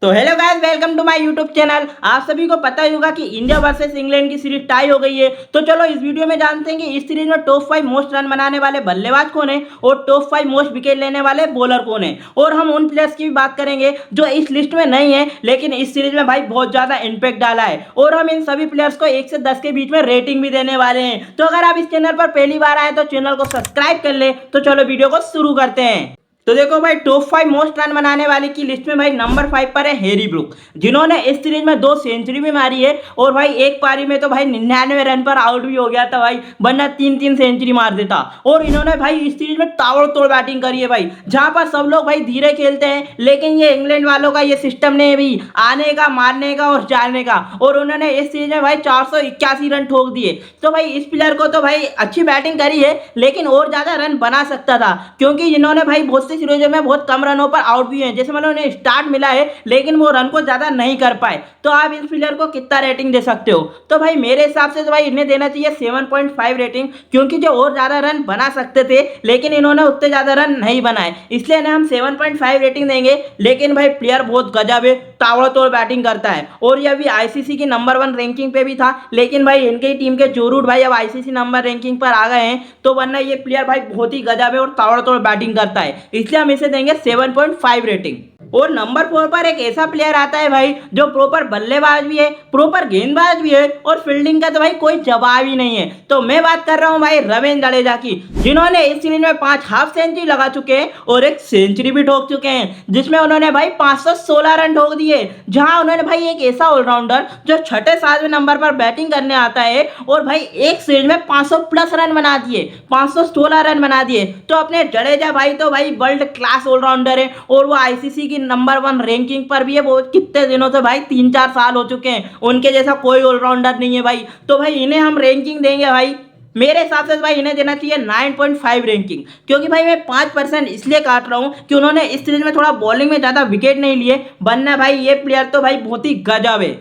तो hello guys, welcome to my YouTube channel. आप सभी को पता ही होगा कि इंडिया वर्सेस इंग्लैंड की सीरीज टाई हो गई है। तो चलो इस वीडियो में जानते हैं कि इस सीरीज में टॉप 5 मोस्ट रन बनाने वाले बल्लेबाज कौन है और टॉप 5 मोस्ट विकेट लेने वाले बॉलर कौन है। और हम उन प्लेयर्स की भी बात करेंगे जो इस लिस्ट में नहीं है लेकिन इस सीरीज में भाई बहुत ज्यादा इम्पैक्ट डाला है। और हम इन सभी प्लेयर्स को 1 से 10 के बीच में रेटिंग भी देने वाले हैं। तो अगर आप इस चैनल पर पहली बार आए तो चैनल को सब्सक्राइब कर ले। तो चलो वीडियो को शुरू करते हैं। तो देखो भाई, टॉप 5 मोस्ट रन बनाने वाले की लिस्ट में भाई नंबर 5 पर है हैरी ब्रूक, जिन्होंने इस सीरीज में 2 सेंचुरी भी मारी है। और भाई एक पारी में तो भाई 99 रन पर आउट भी हो गया था भाई, वरना 3-3 सेंचुरी मार देता। और इन्होंने भाई इस सीरीज में ताबड़तोड़ बैटिंग करी है भाई, जहां पर सब लोग भाई धीरे खेलते हैं, लेकिन ये इंग्लैंड वालों का ये सिस्टम नहीं है भाई, आने का, मारने का और जाने का। और उन्होंने इस सीरीज में भाई 481 रन ठोक दिए। तो भाई इस प्लेयर को तो भाई अच्छी बैटिंग करी है, लेकिन और ज्यादा रन बना सकता था, क्योंकि इन्होंने भाई बहुत सी सीरीजों में बहुत कम रनों पर आउट भी हैं। जैसे मतलब उन्हें स्टार्ट मिला है लेकिन वो रन को ज्यादा नहीं कर पाए। तो आप इस प्लेयर को कितना रेटिंग दे सकते हो? तो भाई मेरे हिसाब से तो भाई इन्हें देना चाहिए 7.5 रेटिंग, क्योंकि जो और ज्यादा रन बना सकते थे लेकिन इन्होंने उतने ज्यादा रन नहीं बनाए, इसलिए इन्हें हम 7.5 रेटिंग देंगे। लेकिन भाई प्लेयर बहुत गजब है, ताबड़तोड़ बैटिंग करता है। और ये अभी आईसीसी की नंबर 1 रैंकिंग पे भी था, लेकिन भाई इनकी टीम के जो रूट भाई अब आईसीसी नंबर रैंकिंग पर आ गए हैं, तो वरना ये प्लेयर भाई बहुत ही गजब है और ताबड़तोड़ बैटिंग करता है, इसलिए हम इसे देंगे 7.5 रेटिंग। और नंबर 4 पर एक ऐसा प्लेयर आता है भाई जो प्रॉपर बल्लेबाज भी है, प्रॉपर गेंदबाज भी है, और फील्डिंग का तो भाई कोई जवाब ही नहीं है। तो मैं बात कर रहा हूं भाई रवींद्र जडेजा की, जिन्होंने इस सीरीज में 5 हाफ सेंचुरी लगा चुके हैं और एक सेंचुरी भी ठोक चुके हैं, जिसमें उन्होंने भाई 516 रन ठोक दिए। जहां उन्होंने भाई एक ऐसा ऑलराउंडर जो छठे 7वें नंबर पर बैटिंग करने आता है और भाई एक सीरीज में 500 प्लस रन बना दिए, 516 रन बना दिए। तो अपने जडेजा भाई तो भाई वर्ल्ड क्लास ऑलराउंडर है, और वो आईसीसी की नंबर 1 रैंकिंग पर भी है। वो कितने दिनों से भाई 3-4 साल हो चुके हैं, उनके जैसा कोई ऑलराउंडर नहीं है भाई। तो भाई इन्हें हम रैंकिंग देंगे भाई, मेरे हिसाब से भाई इन्हें देना चाहिए 9.5 रैंकिंग, क्योंकि भाई मैं 5% इसलिए काट रहा हूं कि उन्होंने इस सीरीज में थोड़ा बॉलिंग में ज्यादा विकेट नहीं लिए, वरना भाई ये प्लेयर तो भाई बहुत ही गजब है।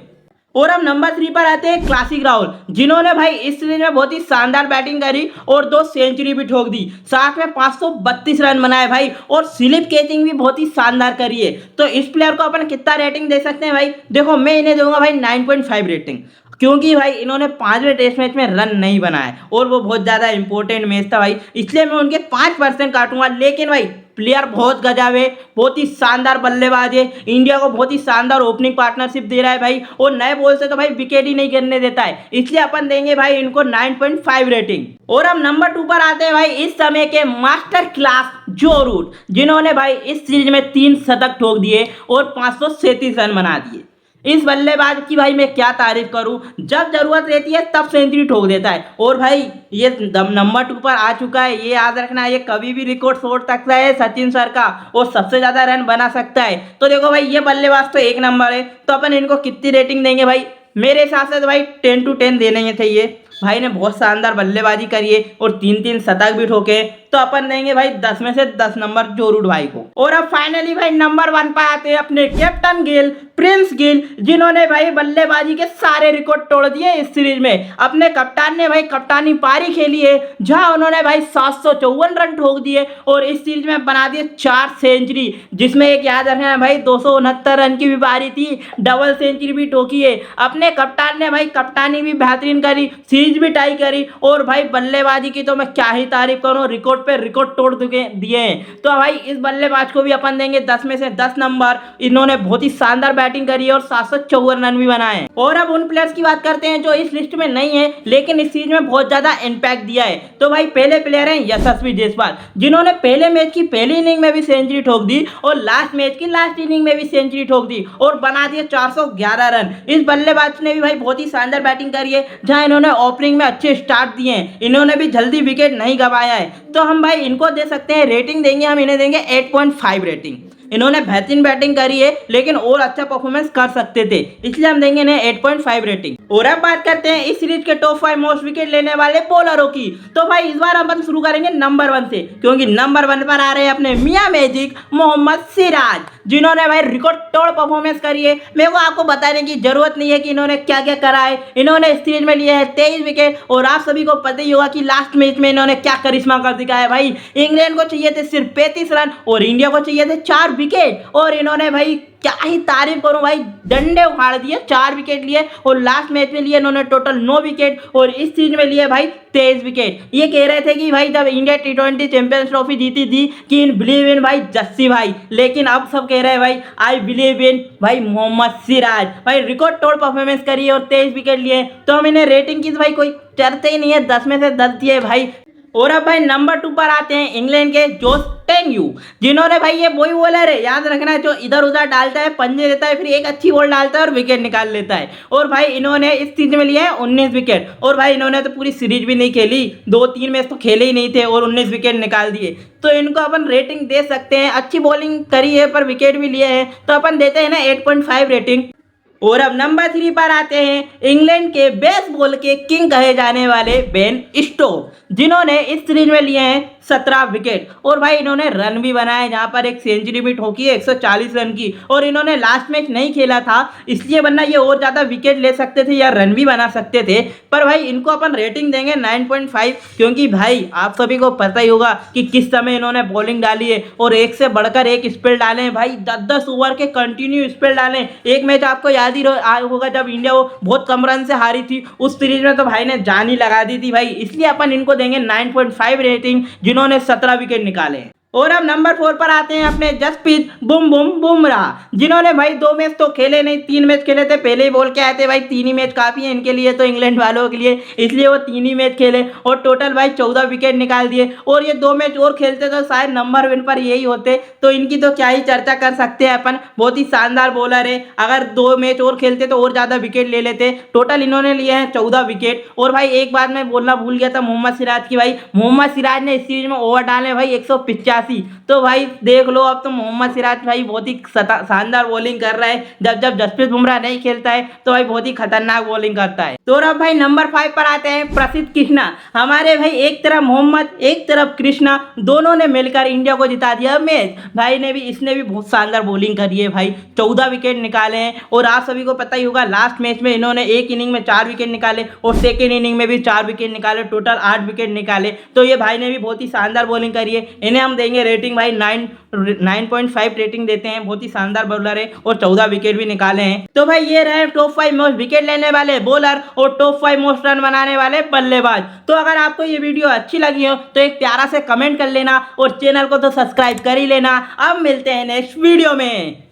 और अब नंबर 3 पर आते हैं क्लासिक राहुल, जिन्होंने भाई इस सीरीज में बहुत ही शानदार बैटिंग करी और 2 सेंचुरी भी ठोक दी, साथ में 532 रन बनाए भाई, और स्लिप कैचिंग भी बहुत ही शानदार करी है। तो इस प्लेयर को अपन कितना रेटिंग दे सकते हैं भाई? देखो मैं इन्हें दूंगा भाई 9.5 रेटिंग, क्योंकि भाई इन्होंने 5वें टेस्ट मैच में रन नहीं बनाए और वो बहुत ज्यादा इंपॉर्टेंट मैच था भाई, इसलिए मैं उनके 5% काटूंगा। लेकिन भाई प्लेयर बहुत गजब है, बहुत ही शानदार बल्लेबाज है, इंडिया को बहुत ही शानदार ओपनिंग पार्टनरशिप दे रहा है भाई, और नए बॉल से तो भाई विकेट ही नहीं गिरने देता है, इसलिए अपन देंगे भाई इनको 9.5 रेटिंग। और अब नंबर 2 पर आते हैं भाई इस समय के मास्टर क्लास जो रूट, जिन्होंने भाई इस सीरीज में 3 शतक ठोक दिए और 537 रन बना दिए। इस बल्लेबाज की भाई मैं क्या तारीफ करूं, जब जरूरत रहती है तब सेंचुरी ठोक देता है। और भाई ये नंबर 2 पर आ चुका है, ये याद रखना, ये कभी भी रिकॉर्ड तोड़ सकता है सचिन सर का, और सबसे ज्यादा रन बना सकता है। तो देखो भाई ये बल्लेबाज तो 1 नंबर है। तो अपन इनको कितनी रेटिंग देंगे भाई? मेरे हिसाब से तो भाई 10/10 देने चाहिए। भाई ने बहुत शानदार बल्लेबाजी करी है और 3-3 शतक भी ठोके, तो अपन देंगे भाई 10 में से 10 नंबर जो रूट भाई को। और अब फाइनली भाई नंबर 1 पर आते हैं अपने कैप्टन गिल, प्रिंस गिल, जिन्होंने भाई बल्लेबाजी के सारे रिकॉर्ड तोड़ दिए इस सीरीज में। अपने कप्तान ने भाई कप्तानी पारी खेली है, जहां उन्होंने भाई 754 रन ठोक दिए और इस सीरीज में बना दिए 4 सेंचुरी, जिसमें एक याद रखना है भाई 269 रन की भी पारी थी, डबल सेंचुरी भी ठोकी है। अपने कप्तान ने भाई कप्तानी भी बेहतरीन करी, सीरीज भी टाई करी, और भाई बल्लेबाजी की तो मैं क्या ही तारीफ करूं, रिकॉर्ड पे रिकॉर्ड तोड़ दिए हैं। तो भाई इस बल्लेबाज को भी अपन देंगे 10 में से 10 नंबर। इन्होंने बहुत ही शानदार बैटिंग करी है और 754 रन भी बनाए। और अब उन प्लेयर्स की बात करते हैं जो इस लिस्ट में नहीं है लेकिन इस सीरीज में बहुत ज्यादा इंपैक्ट दिया है। तो भाई पहले प्लेयर हैं यशस्वी जायसवाल, जिन्होंने पहले मैच की पहली इनिंग में भी सेंचुरी ठोक दी और लास्ट मैच की लास्ट इनिंग में भी सेंचुरी ठोक दी और बना दिए 411 रन। इस बल्लेबाज ने भी भाई बहुत ही शानदार बैटिंग करी है, जहां इन्होंने ओपनिंग में अच्छे स्टार्ट दिए हैं, इन्होंने भी जल्दी विकेट नहीं गंवाया है। तो हम भाई इनको दे सकते हैं रेटिंग, देंगे हम इन्हें देंगे 8.5 रेटिंग। इन्होंने बेहतरीन बैटिंग करी है लेकिन और अच्छा परफॉर्मेंस कर सकते थे, इसलिए हम देंगे इन्हें 8.5 रेटिंग। और अब बात करते हैं इस सीरीज के टॉप 5 मोस्ट विकेट लेने वाले बॉलरों की। तो भाई इस बार अपन शुरू करेंगे नंबर 1 से, क्योंकि नंबर 1 पर आ रहे हैं अपने मियां मैजिक मोहम्मद सिराज, जिन्होंने भाई रिकॉर्ड तोड़ परफॉर्मेंस करी है। मेरे को आपको बताने की जरूरत नहीं है कि इन्होंने क्या क्या करा है। इन्होंने इस सीरीज में लिए है 23 विकेट, और आप सभी को पता ही होगा कि लास्ट मैच में इन्होंने क्या करिश्मा कर दिखाया भाई। इंग्लैंड को चाहिए थे सिर्फ 35 रन और इंडिया को चाहिए थे 4 विकेट, और इन्होंने भाई क्या ही तारीफ करूं भाई, डंडे उखाड़ दिए, 4 विकेट लिए और लास्ट मैच में लिए इन्होंने टोटल 9 विकेट और इस सीरीज में लिए भाई 23 विकेट। ये कह रहे थे कि भाई जब इंडिया T20 चैंपियंस ट्रॉफी जीती थी कि इन बिलीव इन भाई जस्सी भाई, लेकिन अब सब कह रहे हैं भाई आई बिलीव इन भाई मोहम्मद सिराज। भाई रिकॉर्ड तोड़ परफॉर्मेंस करी है और 23 विकेट लिए, तो हम इन्हें रेटिंग की भाई कोई चर्चा ही नहीं है, 10 में से 10 दिए भाई। और अब भाई नंबर 2 पर आते हैं इंग्लैंड के जोश टेंग्यू, जिन्होंने भाई ये वही बॉलर है, याद रखना, जो इधर उधर डालता है, पंजे देता है, फिर एक अच्छी बॉल डालता है और विकेट निकाल लेता है। और भाई इन्होंने इस सीरीज में लिया है 19 विकेट और भाई इन्होंने तो पूरी सीरीज भी नहीं खेली, 2-3 मैच तो खेले ही नहीं थे और 19 विकेट निकाल दिए, तो इनको अपन रेटिंग दे सकते हैं। अच्छी बॉलिंग करी है पर विकेट भी लिए हैं, तो अपन देते हैं ना 8.5 रेटिंग। और अब नंबर 3 पर आते हैं इंग्लैंड के बेसबॉल के किंग कहे जाने वाले बेन स्टोक्स, जिन्होंने इस सीरीज में लिए हैं 17 विकेट और भाई इन्होंने रन भी बनाए, जहां पर एक सेंचुरी भी ठोकी है 140 रन की, और इन्होंने लास्ट मैच नहीं खेला था इसलिए, वरना ये और ज़्यादा विकेट ले सकते थे या रन भी बना सकते थे। पर भाई इनको अपन रेटिंग देंगे 9.5, क्योंकि भाई आप सभी को पता ही होगा कि किस समय इन्होंने बॉलिंग डाली है और एक से बढ़कर एक स्पेल डाले हैं भाई, 10-10 ओवर के कंटिन्यू स्पेल डाले। एक मैच आपको याद ही होगा जब इंडिया वो बहुत कम रन से हारी थी, उस सीरीज में तो भाई ने जान ही लगा दी थी भाई, इसलिए अपन इनको देंगे 9.5 रेटिंग, जिन्होंने 17 विकेट निकाले। और अब नंबर 4 पर आते हैं अपने जसप्रीत बुम बुम बुमराह, जिन्होंने भाई 2 मैच तो खेले नहीं, 3 मैच खेले थे, पहले ही बोल के आए थे भाई 3 ही मैच काफी है इनके लिए, तो इंग्लैंड वालों के लिए, इसलिए वो 3 ही मैच खेले और टोटल भाई 14 विकेट निकाल दिए। और ये 2 मैच और खेलते तो शायद नंबर 1 पर यही होते, तो इनकी तो क्या ही चर्चा कर सकते हैं अपन, बहुत ही शानदार बॉलर है। अगर 2 मैच और खेलते तो और ज्यादा विकेट ले लेते। टोटल इन्होंने लिए हैं 14 विकेट। और भाई एक बात मैं बोलना भूल गया था मोहम्मद सिराज की, भाई मोहम्मद सिराज ने इस सीरीज में ओवर डाले भाई 185, तो भाई देख लो, अब तो मोहम्मद सिराज भाई बहुत ही शानदार बॉलिंग कर रहा है, जब जसप्रीत बुमराह नहीं खेलता है तो भाई बहुत ही खतरनाक बॉलिंग करता है। तो अब भाई नंबर 5 पर आते हैं प्रसिद्ध कृष्णा, हमारे भाई एक तरफ मोहम्मद एक तरफ कृष्णा, दोनों ने मिलकर इंडिया को जिता दिया मैच। भाई ने भी, इसने भी बहुत शानदार बॉलिंग करी है भाई, 14 विकेट निकाले हैं। और आप सभी को पता ही होगा लास्ट मैच में इन्होंने एक इनिंग में 4 विकेट निकाले और सेकेंड इनिंग में भी 4 विकेट निकाले, टोटल 8 विकेट निकाले, तो ये भाई ने भी बहुत ही शानदार बॉलिंग करी है। इन्हें हम देंगे रेटिंग भाई 9.5 रेटिंग देते हैं, बहुत ही शानदार बॉलर है और 14 विकेट भी निकाले हैं। तो भाई ये रहे टॉप 5 मोस्ट विकेट लेने वाले बॉलर और टॉप 5 मोस्ट रन बनाने वाले बल्लेबाज। तो अगर आपको ये वीडियो अच्छी लगी हो तो एक प्यारा से कमेंट कर लेना और चैनल को तो सब्सक्राइब कर ही लेना। अब मिलते हैं नेक्स्ट वीडियो में।